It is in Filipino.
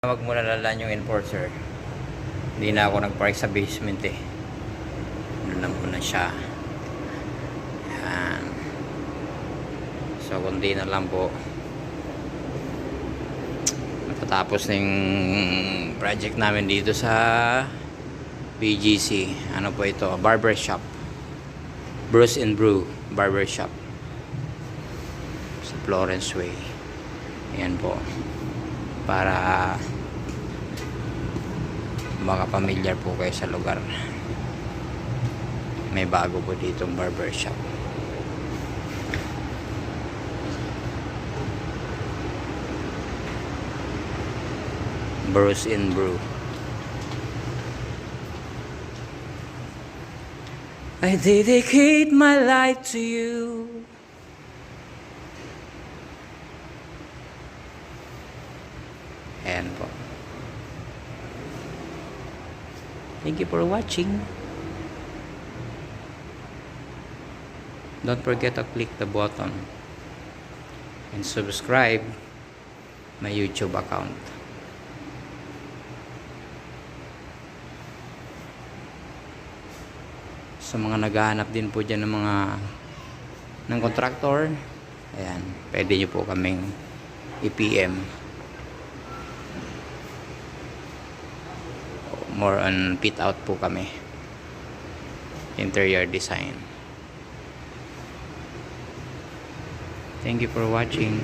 Wag mo nalalaan yung enforcer. Hindi na ako nagpark sa basement eh. Alam ko na siya. Yan. So kundi na lang po matatapos na yung project namin dito sa BGC. Ano po ito? Barbershop. Bruce and Brew Barbershop sa Florence Way. Ayan po. Para baka pamilyar po kayo sa lugar. May bago po ditong barbershop. Bruce and Brew. I dedicate my life to you. Ayan po. Thank you for watching. Don't forget to click the button and subscribe my YouTube account. Sa mga naghahanap din po dyan ng contractor, ayan, pwede nyo po kaming i-PM. More on fit out po kami, interior design. Thank you for watching.